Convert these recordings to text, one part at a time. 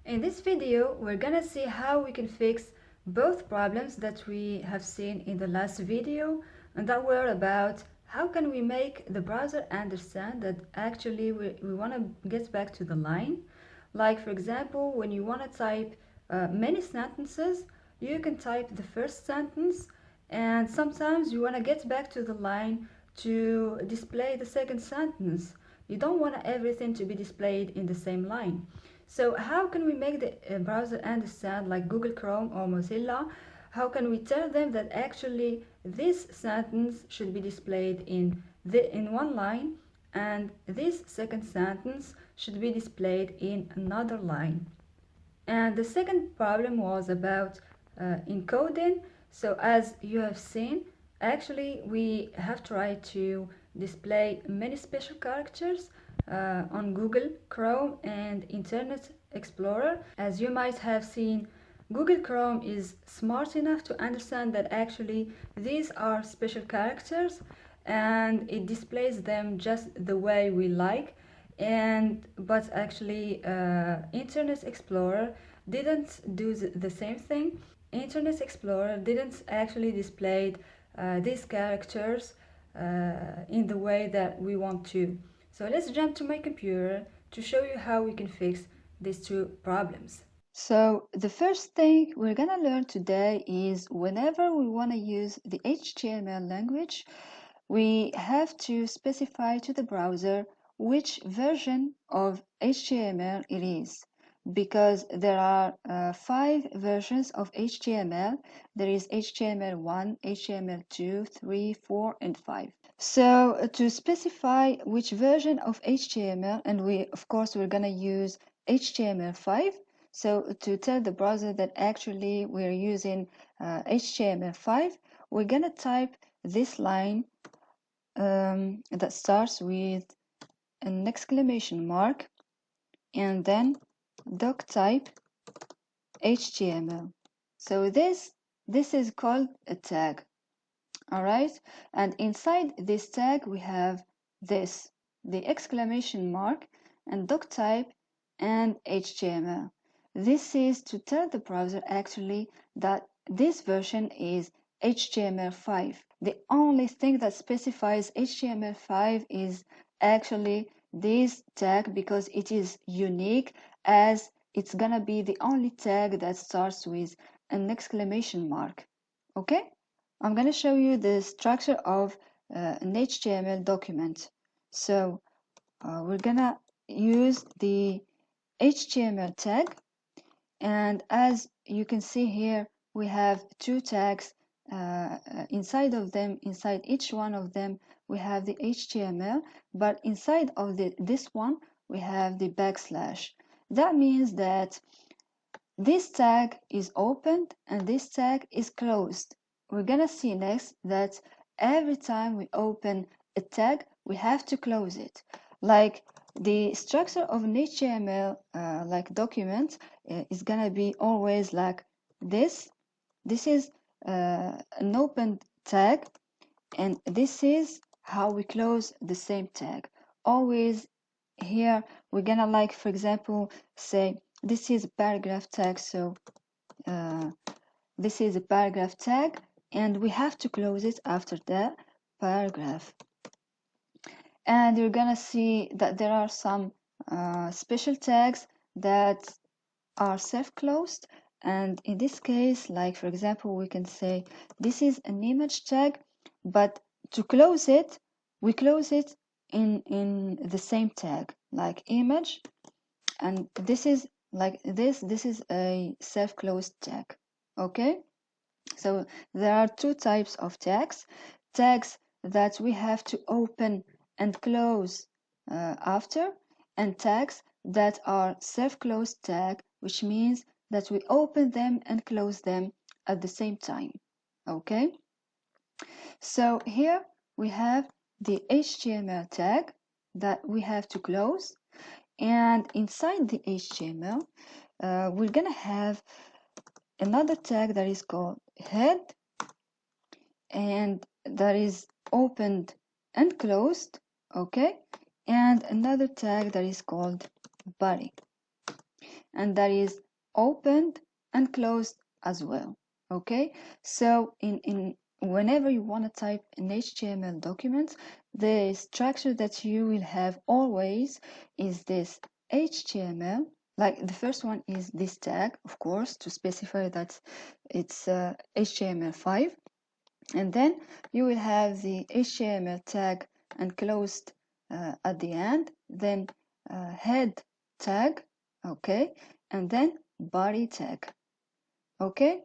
In this video, we're gonna see how we can fix both problems that we have seen in the last video, and that were about how can we make the browser understand that actually we want to get back to the line. Like for example, when you want to type many sentences, you can type the first sentence, and sometimes you want to get back to the line to display the second sentence. You don't want everything to be displayed in the same line. So how can we make the browser understand, like Google Chrome or Mozilla? How can we tell them that actually this sentence should be displayed in one line, and this second sentence should be displayed in another line? And the second problem was about encoding. So as you have seen, actually we have tried to display many special characters on Google Chrome and Internet Explorer. As you might have seen, Google Chrome is smart enough to understand that actually these are special characters, and it displays them just the way we like. And but actually Internet Explorer didn't do the same thing. Internet Explorer didn't actually display these characters in the way that we want to. So let's jump to my computer to show you how we can fix these two problems. So the first thing we're gonna learn today is whenever we want to use the HTML language, we have to specify to the browser which version of HTML it is, because there are 5 versions of HTML. There is HTML1, HTML2, 3, 4, and 5. So to specify which version of HTML, and we of course we're gonna use HTML5. So to tell the browser that actually we're using HTML5, we're gonna type this line that starts with an exclamation mark and then doctype HTML. So this is called a tag. All right, and inside this tag we have this, the exclamation mark and doctype and HTML. This is to tell the browser actually that this version is HTML5. The only thing that specifies HTML5 is actually this tag, because it is unique, as it's gonna be the only tag that starts with an exclamation mark. Okay, I'm going to show you the structure of an HTML document. So we're going to use the HTML tag, and as you can see here, we have 2 tags inside of them. Inside each one of them we have the HTML, but inside of this one we have the backslash. That means that this tag is opened and this tag is closed. We're gonna see next that every time we open a tag, we have to close it. Like the structure of an HTML like document is gonna be always like this. This is an open tag, and this is how we close the same tag. Always here we're gonna, like for example, say this is a paragraph tag, so this is a paragraph tag, and we have to close it after the paragraph. And you're gonna see that there are some special tags that are self-closed, and in this case, like for example, we can say this is an image tag, but to close it, we close it in the same tag, like image, and this is like this is a self-closed tag. Okay, so there are 2 types of tags: tags that we have to open and close after, and tags that are self-closed tag, which means that we open them and close them at the same time. Okay, so here we have the HTML tag that we have to close, and inside the HTML we're gonna have another tag that is called head, and that is opened and closed. Okay, and another tag that is called body. and that is opened and closed as well. Okay, so in whenever you want to type an HTML document, the structure that you will have always is this HTML. Like the first one is this tag, of course, to specify that it's HTML5, and then you will have the HTML tag and closed at the end, then head tag, okay, and then body tag, okay.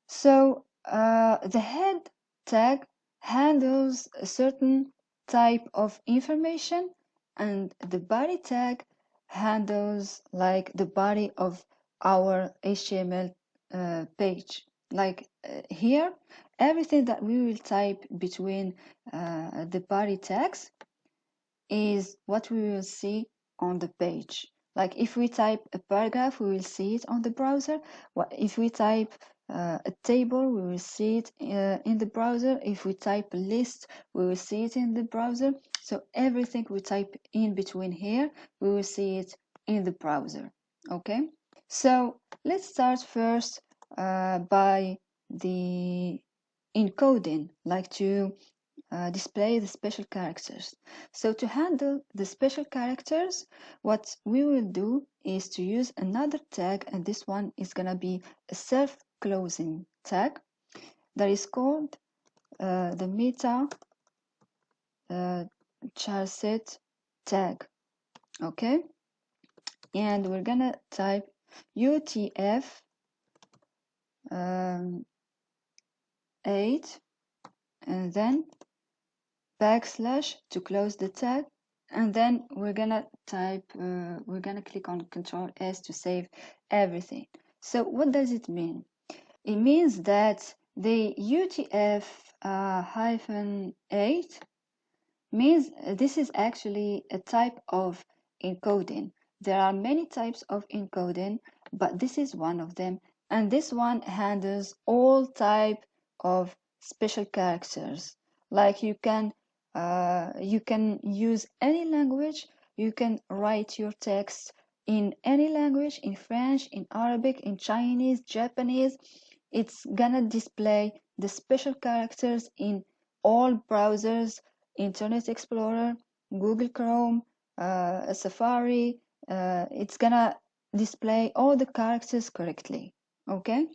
So the head tag handles a certain type of information, and the body tag handles like the body of our HTML page. Like here, everything that we will type between the body tags is what we will see on the page. Like if we type a paragraph, we will see it on the browser. If we type a table, we will see it in the browser. If we type a list, we will see it in the browser. So everything we type in between here, we will see it in the browser. Okay, so let's start first by the encoding, like to display the special characters. So to handle the special characters, what we will do is to use another tag, and this one is gonna be a self-closing tag that is called the meta charset tag. Okay, and we're gonna type UTF 8 and then backslash to close the tag, and then we're gonna click on Control S to save everything. So what does it mean? It means that the UTF hyphen 8 means this is actually a type of encoding. There are many types of encoding, but this is one of them, and this one handles all type of special characters. Like you can use any language, you can write your text in any language, in French, in Arabic, in Chinese, Japanese. It's gonna display the special characters in all browsers, Internet Explorer, Google Chrome, Safari. It's gonna display all the characters correctly. Okay,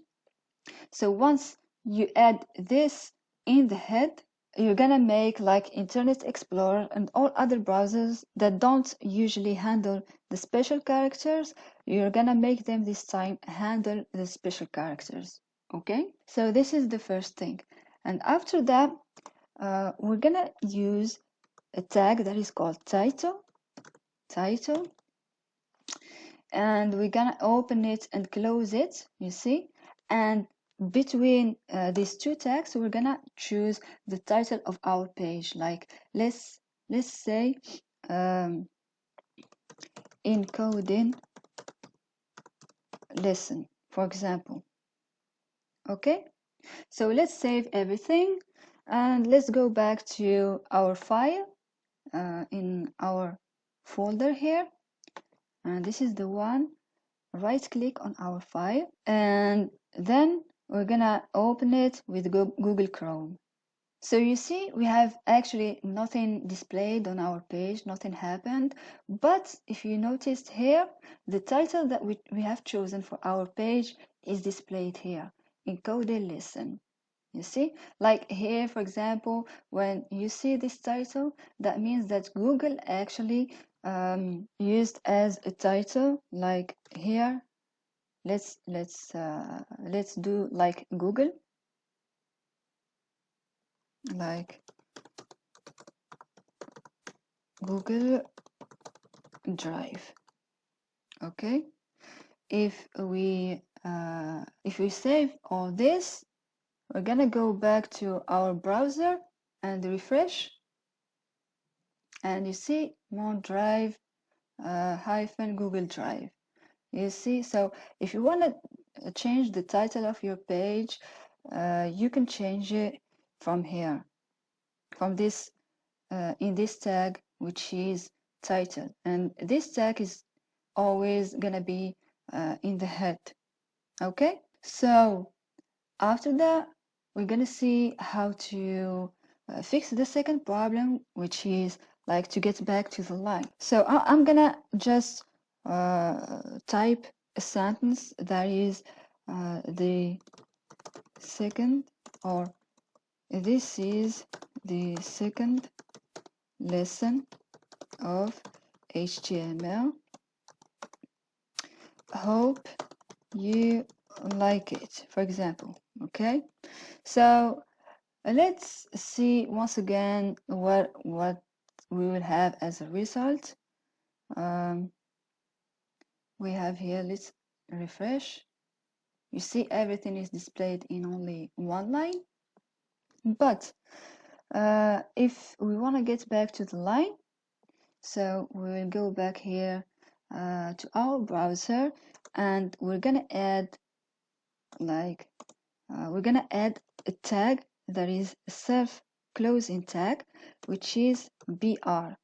so once you add this in the head, you're gonna make like Internet Explorer and all other browsers that don't usually handle the special characters, you're gonna make them this time handle the special characters. Okay, so this is the first thing, and after that we're gonna use a tag that is called title, and we're gonna open it and close it, you see, and between these two tags we're gonna choose the title of our page. Like let's say encoding lesson, for example. Okay, so let's save everything and let's go back to our file in our folder here, and this is the one. Right click on our file, and then we're gonna open it with Google Chrome. So you see, we have actually nothing displayed on our page, nothing happened. But if you noticed here, the title that we have chosen for our page is displayed here, encoded lesson. You see, like here, for example, when you see this title, that means that Google actually used as a title. Like here, let's do like Google, like Google Drive. Okay, if we save all this, we're gonna go back to our browser and refresh, and you see OneDrive hyphen Google Drive. You see, so if you want to change the title of your page, you can change it from here, from this in this tag, which is title, and this tag is always gonna be in the head. Okay, so after that, we're gonna see how to fix the second problem, which is like to get back to the line. So I'm gonna just type a sentence that is the second, or this is the second lesson of HTML. Hope you like it, for example. Okay, so let's see once again what we will have as a result. We have here, let's refresh. You see everything is displayed in only one line, but if we want to get back to the line, so we will go back here to our browser, and we're gonna add like we're gonna add a tag that is a self-closing tag, which is BR.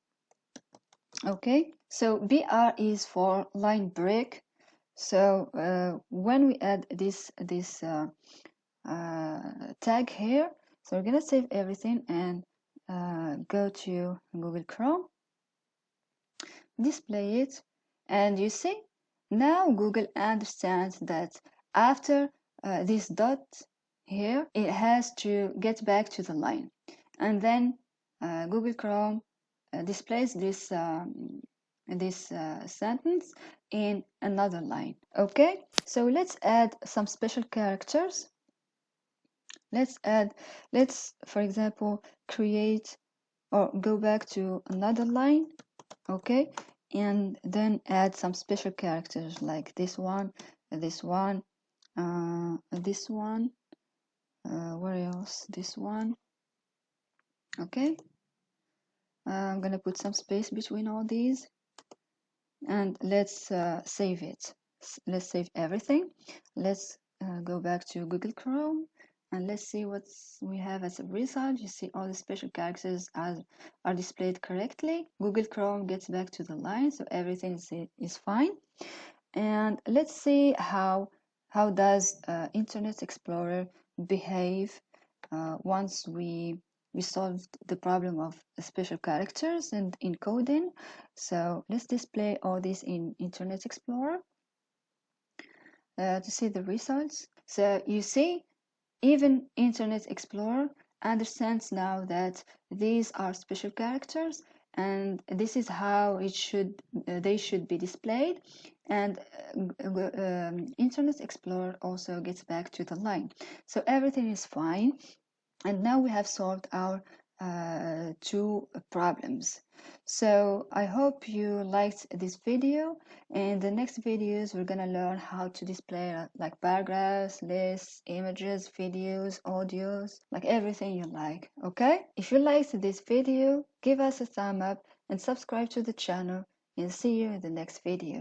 Okay, so BR is for line break. So when we add this tag here, so we're gonna save everything and go to Google Chrome, display it, and you see now Google understands that after this dot here, it has to get back to the line, and then Google Chrome displays this sentence in another line. Okay, so let's add some special characters. Let's for example create or go back to another line. Okay, and then add some special characters like this one, this one, this one, where else, this one. Okay, I'm gonna put some space between all these, and let's save it. Let's save everything. Let's go back to Google Chrome, and let's see what we have as a result. You see all the special characters are displayed correctly. Google Chrome gets back to the line, so everything is fine. And let's see how does Internet Explorer behave once we solved the problem of special characters and encoding. So let's display all this in Internet Explorer to see the results. So you see, even Internet Explorer understands now that these are special characters, and this is how they should be displayed. And Internet Explorer also gets back to the line. So everything is fine. And now we have solved our two problems. So I hope you liked this video. In the next videos, we're gonna learn how to display like paragraphs, lists, images, videos, audios, like everything you like, okay? If you liked this video, give us a thumb up and subscribe to the channel, and see you in the next video.